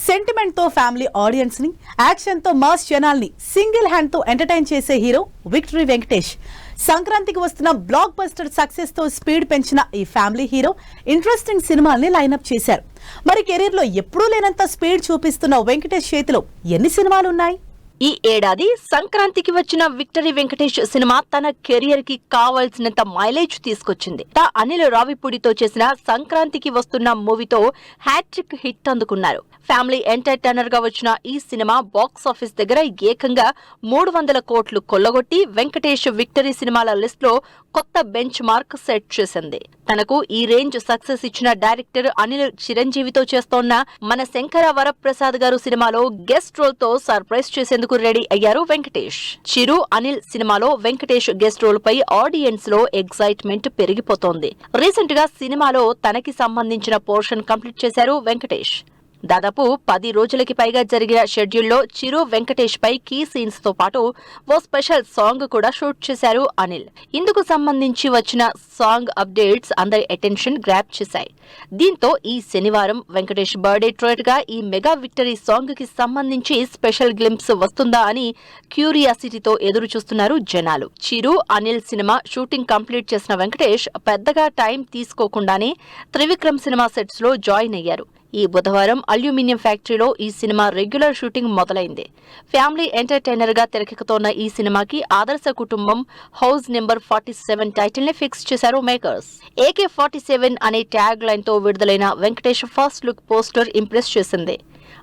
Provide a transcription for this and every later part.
Sentiment తో family audience ని, action తో మాస్ జనాల్ని సింగిల్ హ్యాండ్ తో ఎంటర్టైన్ చేసే హీరో విక్టరీ వెంకటేష్. సంక్రాంతికి వస్తున్న బ్లాక్ బస్టర్ సక్సెస్ తో స్పీడ్ పెంచిన ఈ ఫ్యామిలీ హీరో ఇంట్రెస్టింగ్ సినిమాల్ని లైనప్ చేశారు. మరి కెరీర్ లో ఎప్పుడూ లేనంత స్పీడ్ చూపిస్తున్న వెంకటేష్ చేతిలో ఎన్ని సినిమాలు ఉన్నాయి? ఈ ఏడాది సంక్రాంతికి వచ్చిన విక్టరీ వెంకటేష్ సినిమా తన కెరియర్ కి కావాల్సినంత మైలేజ్ తీసుకొచ్చింది. అనిల్ రావిపూడితో చేసిన సంక్రాంతికి వస్తున్న మూవీతో హ్యాట్రిక్ హిట్ అందుకున్నారు. ఫ్యామిలీ ఎంటర్టైనర్ గా వచ్చిన ఈ సినిమా బాక్స్ ఆఫీస్ దగ్గర ఏకంగా 300 కోట్లు కొల్లగొట్టి వెంకటేష్ విక్టరీ సినిమాల లిస్ట్ లో కొత్త బెంచ్ మార్క్ సెట్ చేసింది. తనకు ఈ రేంజ్ సక్సెస్ ఇచ్చిన డైరెక్టర్ అనిల్ చిరంజీవితో చేస్తోన్న మన శంకర వరప్రసాద్ గారు సినిమాలో గెస్ట్ రోల్ తో సర్ప్రైజ్ చేసేందుకు రెడీ అయ్యారు వెంకటేష్. చిరు అనిల్ సినిమాలో వెంకటేష్ గెస్ట్ రోల్ పై ఆడియన్స్ లో ఎక్సైట్మెంట్ పెరిగిపోతోంది. రీసెంట్ గా సినిమాలో తనకి సంబంధించిన పోర్షన్ కంప్లీట్ చేశారు వెంకటేష్. దాదాపు 10 రోజులకి పైగా జరిగిన షెడ్యూల్లో చిరు వెంకటేష్ పై కీ సీన్స్ తో పాటు ఓ స్పెషల్ సాంగ్ కూడా షూట్ చేశారు అనిల్. ఇందుకు సంబంధించి వచ్చిన సాంగ్ అప్డేట్స్ అందరి అటెన్షన్ గ్రాప్ చేశాయి. దీంతో ఈ శనివారం వెంకటేష్ బర్త్డే ట్రీట్ గా ఈ మెగా విక్టరీ సాంగ్ కి సంబంధించి స్పెషల్ గ్లింప్స్ వస్తుందా అని క్యూరియాసిటీతో ఎదురు చూస్తున్నారు జనాలు. చిరు అనిల్ సినిమా షూటింగ్ కంప్లీట్ చేసిన వెంకటేష్ పెద్దగా టైం తీసుకోకుండానే త్రివిక్రమ్ సినిమా సెట్స్ లో జాయిన్ అయ్యారు. ఈ బుధవారం అల్యూమినియం ఫ్యాక్టరీలో ఈ సినిమా రెగ్యులర్ షూటింగ్ మొదలైంది. ఫ్యామిలీ ఎంటర్టైనర్ గా తెరకెక్కుతోన్న ఈ సినిమాకి ఆదర్శ కుటుంబం హౌస్ నెంబర్ 47 టైటిల్ ని ఫిక్స్ చేశారు మేకర్స్. AK-47 అనే ట్యాగ్ లైన్ తో విడుదలైన Venkatesh first look poster impress చేసింది.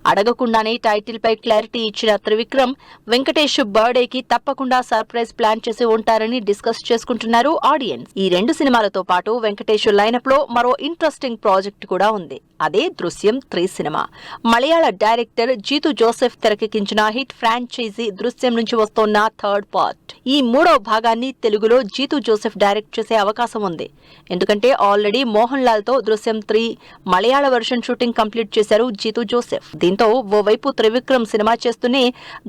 అడగకుండానే టైటిల్ పై క్లారిటీ ఇచ్చిన త్రివిక్రమ్ వెంకటేష్ బర్త్డేకి తప్పకుండా సర్ప్రైజ్ ప్లాన్ చేసి ఉంటారని డిస్కస్ చేసుకుంటున్నారు ఆడియన్స్. ఈ 2 సినిమాలతో పాటు వెంకటేష్ లైనప్ లో మరో ఇంట్రెస్టింగ్ ప్రాజెక్ట్ కూడా ఉంది. అదే దృశ్యం 3 సినిమా. మలయాళ డైరెక్టర్ జీతు జోసెఫ్ తెరకెక్కించిన హిట్ ఫ్రాంచైజీ దృశ్యం నుంచి వస్తోన్న 3rd పార్ట్. ఈ 3వ భాగాన్ని తెలుగులో జీతు జోసెఫ్ డైరెక్ట్ చేసే అవకాశం ఉంది. ఎందుకంటే ఆల్రెడీ మోహన్ లాల్ తో దృశ్యం 3 మలయాళ వెర్షన్ షూటింగ్ కంప్లీట్ చేశారు జీతు జోసెఫ్. దీంతో ఓవైపు త్రివిక్రమ్ సినిమా చేస్తూనే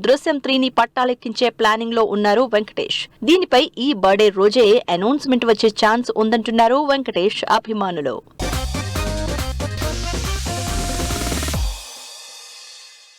దృశ్యం 3ని పట్టాలెక్కించే ప్లానింగ్ లో ఉన్నారు వెంకటేష్. దీనిపై ఈ బర్త్డే రోజే అనౌన్స్మెంట్ వచ్చే ఛాన్స్ ఉందంటున్నారు వెంకటేష్ అభిమానులు.